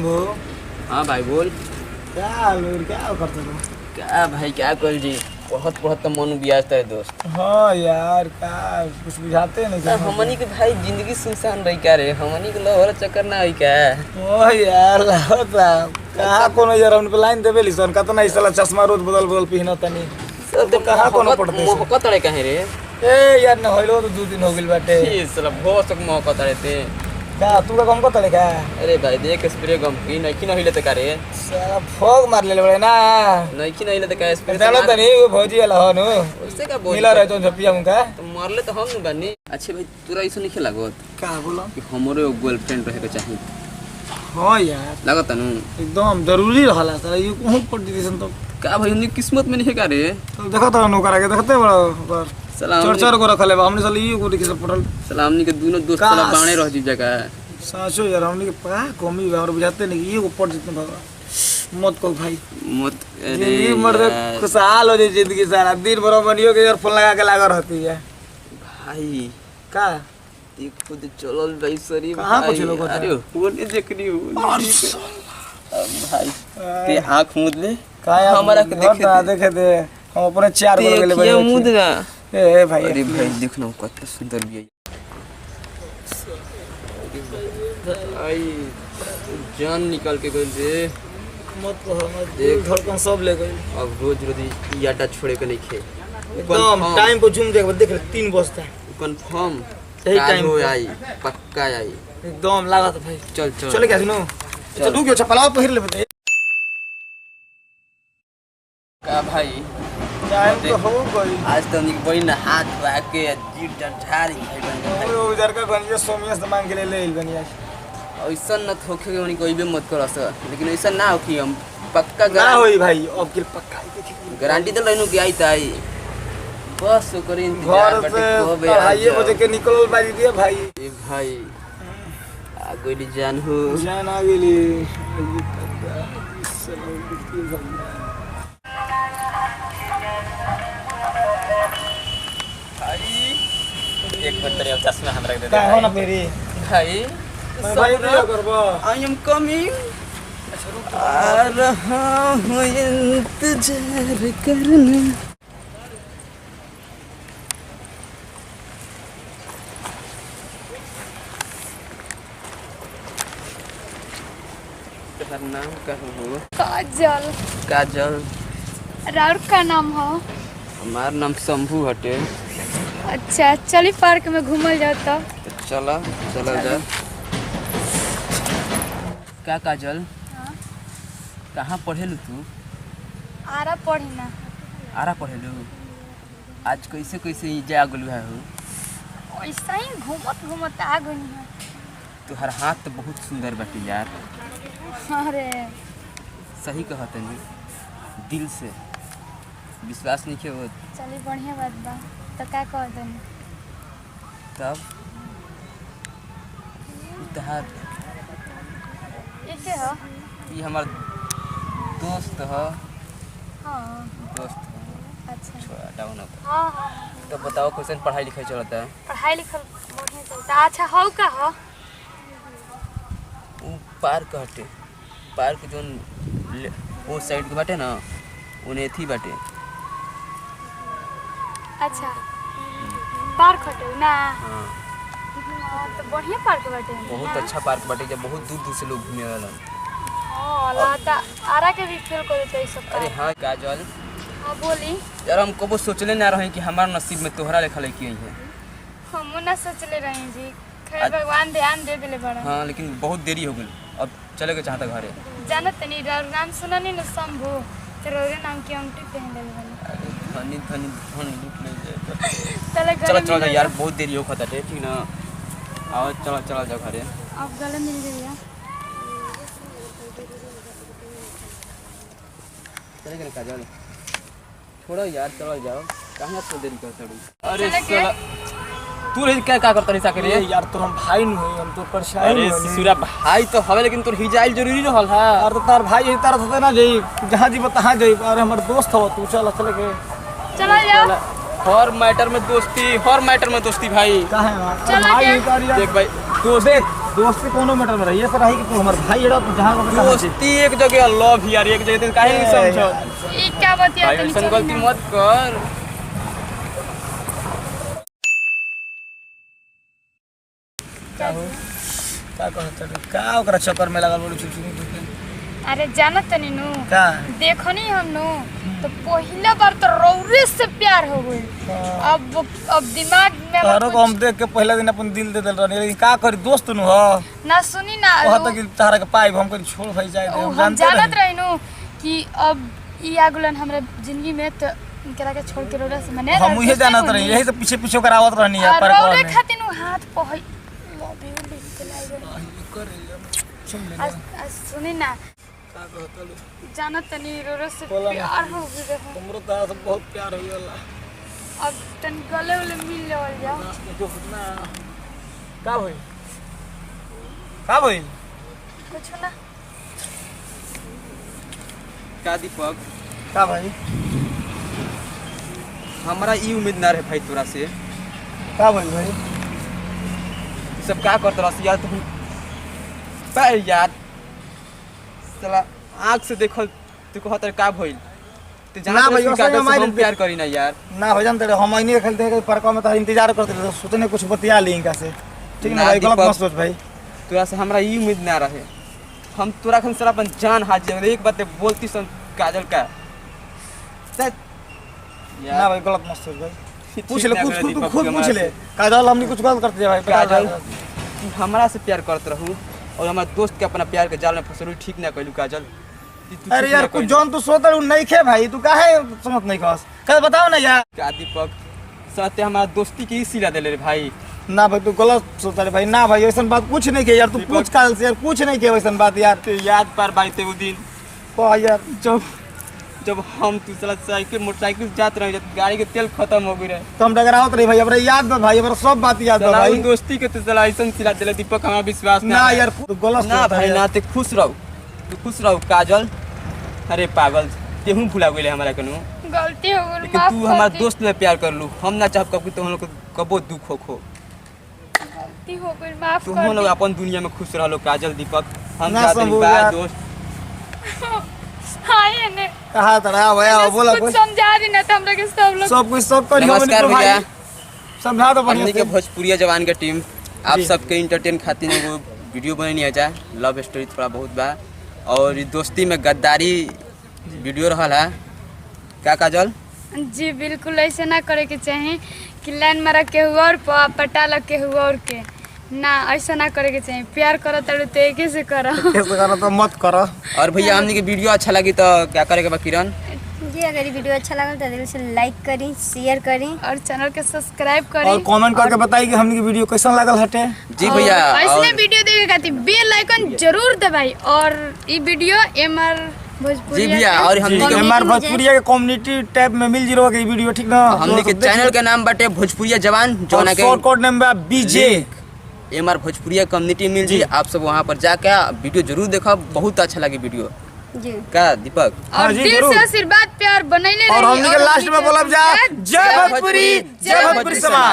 शंभू। हाँ भाई बोल। क्या करते तुम? क्या भाई क्या कर जी, बहुत बहुत तो मन बियाजता है दोस्त। हाँ यार क्या कुछ बुझाते नहीं तो हमनी के भाई जिंदगी सुनसान रही क्या रे, हमनी के लहर चक्कर ना हुई क्या। ओ यार लाता कहाँ कोनो यार उन पे लाइन देबे लिसन का तो नहीं साला चश्मा रोज बदल पहना तनी सब तो कहाँ कोनो पड़ते मोहका तड़े कहे रे। ए यार न होइलो तो 2 दिन हो गेल बाटे। ये साला बहुत सक मोहका तड़े थे। का तू का कम को तड़े का? अरे भाई देख स्प्रे गम की नहीं न हिले त का रे। साला फोग मार ले बड़े ना। नहीं न हिले त का स्प्रे जानो तनी वो भौजी वाला हो नु। उससे का बोल मिला रहे तो झपिया मुका तो मारले तो हम न बनी। अच्छे भाई तोरा ऐसा नहीं लागत का बोला कि हमरे गर्लफ्रेंड रहे के चाहिए। हां यार लागत नु एकदम जरूरी रहला साला ये कहूं पड़ दिसन तो का भाई उनकी किस्मत में नहीं है का रे। तो देखो तो नौकर आके देखते बड़ा ऊपर सलाम चर्चा को रखले बा हमने साला ये को देखि सब पड़ल सलामनी के दोनों दोस्त साला बाणे रह जी जगह। साचो यार हमने के पा कमी बा और बुझाते नहीं ये ऊपर जितने बाबा मत को भाई मत। जिंदगी मर्द खुशहाल हो जाए जिंदगी सारा दिन भर बनियो के यार फोन लगा के लगा रहती है भाई। का ये खुद चलल भाई सरी कहां कुछ लोग अरे वो नहीं देख रही हूं भाई ते आंख मूंद ले का हमारा के देखे दे हम अपने चार कर गेले भाई ये मूंद ना। ए भाई अरे भाई देखना कितना सुंदर भी है भाई। जान निकाल के गइल रे। मत कहो मत देख धड़कन सब ले गई अब रोज रोज याडा छोड़े के नहीं खे एकदम टाइम पे झूम देख देख 3 बजता है कंफर्म सही टाइम पे आई पक्का आई एकदम लागत भाई। चल चल चले क्या सुनो चल रुक जा चपलाओ पहिर ले बते का भाई। टाइम तो हो गई आज तो निक बड़ी ना हाथ धोआ के जीट ढारी भाई बन ओ उधर का गंजे सोमिया से मांग के ले ले बनिया ऐसा न थोखे उनी कोई भी मत कर सर, लेकिन ऐसा ना हो कि हम पक्का ना होई भाई अब के पक्का गारंटी तो लेनु कि आई ताई बस ओकर घर इंतजार बाटे कब से हाईए बजे के निकल बारी दिए भाई। ए भाई आ गोली जान हो जान आ गेली भाई एक मिनट तेरे चश्मा हम रख दे का हो ना मेरी भाई। भाई क्या करबो आई एम कमिंग आ रहा हूं इंतजार करना। तुम्हारा नाम क्या हो? काजल। काजल। राउर का नाम हो? हमार नाम शंभू हटे। अच्छा चली पार्क में घूमल जाता। तो चला चला जा। क्या काजल? हाँ? कहाँ पढ़ेलू तू? आरा पढ़ी ना। आरा पढ़ेलू? आज कैसे कैसे जा गलू है हो? ऐसा ही घूमत घूमत आ गई है। तुहार हाथ तो बहुत सुंदर बाटे यार। अरे सही कहत नहीं दिल से विश्वास नहीं किया। चली बढ़िया बात बा तो क्या कह देनी तब तुहार इके हो? ये हमार दोस्त है। हाँ दोस्त है। अच्छा छोड़ा डाउन अब। हाँ हाँ तो बताओ कैसे पढ़ाई लिखाई चलता है? पढ़ाई लिखल बढ़िया चलता। अच्छा हो का हो? वो पार्क हटे, पार्क जोन वो साइड के बाटे ना उन्हें थी बाटे। अच्छा पार्क हटे ना? हाँ तो बढ़िया पार्क बाटे। बहुत अच्छा पार्क बाटे जब बहुत दूर दूर से लोग घूमने वाला। हाँ लाता आरा के भी खेल कर देते सब। अरे हाँ काजल हाँ बोली। यार हम कबो सोचले ना रहे कि हमारे नसीब में तोहरा लेखा लड़की आई है। हम ना सोचले रहे जी खैर भगवान ध्यान दे दिले बड़ा। हाँ लेकिन बहुत देरी हो गई, अब चले के चाहता घरे। जानत नहीं नाम सुना नहीं ना शंभू तेरे नाम की अंगूठी पहन ले बनी। अरे धनी धनी धन लूट ले जाए। चले चलो चलो यार बहुत देरी हो खता है ठीक ना। आओ चलो चलो जाओ घरे। अब गले मिल गई है। चले गए काजल छोड़ो यार चलो जाओ कहाँ तो देरी करते हो। अरे चले के? तू रे क्या करता नहीं सके रे यार तो हम भाई नहीं होई हम तो परेशान अरे ससुरा भाई तो हवे लेकिन तोर हिजाइल जरूरी रहल है। और तो तार भाई यही तरह होते ना जई जहां जी तहां जई और हमर दोस्त हो तू चल चले के चला जाओ। हर मैटर में दोस्ती भाई। काहे चला भाई के? ये कर यार देख भाई दोस्त देख दोस्ती कोनो मैटर में रही है सर, कि तू हमार भाई एड़ा तू जहां को दोस्ती एक जगह लव यार, एक जगह तो काहे नहीं समझो ई क्या बतिया भाई, तनी ऐसा चली गलती ना। मत कर। का कहत रे का ओकरा चक्कर में लगल बोली चुचुनी अरे जानत तनी नु का देखो नहीं हम नु तो पहला बार तो रौरे से प्यार हो गई। अब दिमाग में तारो को हम देख के पहला दिन अपन दिल दे देल रहनी, लेकिन का करी दोस्त नु हो ना सुनी ना कहत कि तारा के पाइब हम कहीं छोड़ भाई जाए हम जानते जानत रही। रही नु कि अब ई आगुलन हमरा जिंदगी में तो इनकरा के छोड़ के रौरे से मने हम उहे जानत रही, यही से पीछे पीछे ओकरा आवत रहनी है पर रौरे में खातिर नु हाथ पहई लव यू लिख के लाइए। आज सुनी ना का कहत लो जानत तनी रौरे से बोला ना। प्यार हो गई। हमरो तारा से बहुत प्यार हो गला। अब तन गले उले मिल लेवल जाओ। का भइल का भइल कुछ ना का दीपक, का भाई हमारा ई उम्मीद ना रहे भाई तोरा से, का भइल भाई ये सब का करत रह यार तुम पर यार साला आँख से देखल तू कहत रहे का भइल, तू जाना ना भाई भाई, का असली से हमारे हम प्यार करी ना यार। ना हो जानते हम नहीं खेलते हैं परका में तो इंतजार करते थे, सोचने कुछ बतिया ली इनका से ठीक ना ना भाई, गलत दीपक। मत सोच भाई। तोरा से हमरा ई उम्मीद ना रहे, हम तोरा खन सारा अपन जान हाजिर एक बात बोलती सन काजल का सच ना भाई गलत मत सोच भाई, ठीक पूछ ले ना खुद करे खुद दीपक खुद के पूछ हमारा ले से। काजल हमने कुछ गलत करते भाई काजल तू हमरा से प्यार करत रहू और हमारे दोस्त के अपना प्यार के जाल में फंसलू, ठीक ना कइलू काजल। ई तू अरे ठीक यार ना कुछ कइलू। जौन तू सोच रही नहीं खे भाई, तू काहे समझ नहीं खस कल बताओ ना यार। का दीपक साथे हमारा दोस्ती के ही सिला देले रे भाई। ना भाई तू गलत सोच रहे भाई, ना भाई ऐसा बात कुछ नहीं किया यार, तू दीपक। पूछ काल से यार, कुछ नहीं किया वैसा बात यार। ते याद पार भाई ते वो दिन कह यार जब हम तू साला साइकिल मोटरसाइकिल से जात रहे, जब गाड़ी के तेल खत्म हो गई रहे, तो हम डगरावत रही भाई, हमरा याद बा भाई, हमरा सब बात याद बा साला भाई। उन दोस्ती के तू साला ऐसन सिला देले दीपक, हमारा विश्वास ना यार तू गलत ना सोच भाई रहे ना, ते खुश रहो, तू खुश रहो काजल। अरे पागल तेहू भुला गइले हमारा कनु, गलती हो गई, लेकिन माफ तू कर हमारा दी। दोस्त में प्यार कर लू, हम ना चाहब कभी तो हम लोग को कबो दुख हो। गलती हो गई, माफ तू कर हम लोग दी। अपन दुनिया में खुश रहो काजल दीपक, हम ना चाहते हैं संभव बा यार। दोस्त। हाँ ये ने कहा तरह भैया बोला कुछ कुछ समझा दी ना तो हम लोग के सब लोग सब कुछ सब कर नमस्कार भैया, समझा दो बढ़िया हमने के से। भोजपुरिया जवान के टीम आप जी। सबके इंटरटेन खातिर एगो वीडियो बननी है, जा लव स्टोरी थोड़ा बहुत बा और ई दोस्ती में गद्दारी वीडियो रहल है का काजल। जी बिल्कुल ऐसे ना करे के चाहिए कि लाइन मारा के हुआ और पटाला के हुआ और के ना, ऐसा ना करे के चाहिए। प्यार करो तड़ो तो एक से करो। कैसे करो तो मत करो। और भैया हमने के वीडियो अच्छा लगी तो क्या करेगा बा किरण? जी अगर ये वीडियो अच्छा लगा तो दिल से लाइक करी, शेयर करी। और चैनल के सब्सक्राइब और करी कमेंट करके बताइए कि हमने की वीडियो कैसा लागल हटे। जी भैया, ऐसे और वीडियो देखे खातिर बेल आइकन जरूर दबाई। और ये वीडियो एमआर जी भोजपुरी भैया, और हमने के हमारे भोजपुरिया के कम्युनिटी टैब में मिल जीरो की वीडियो ठीक ना। हमने के चैनल के नाम बाटे भोजपुरिया जवान, जो ना के शॉर्ट कोड नेम बा बीजे। एमआर भोजपुरिया कम्युनिटी मिल जी, आप सब वहाँ पर जाके वीडियो जरूर देखो, बहुत अच्छा लगे वीडियो जी का दीपक। हाँ और जी, दिल जरूर। से आशीर्वाद प्यार बनैले और रही। हमने के लास्ट में बोलब जा जय भोजपुरी, जय भोजपुरी समाज।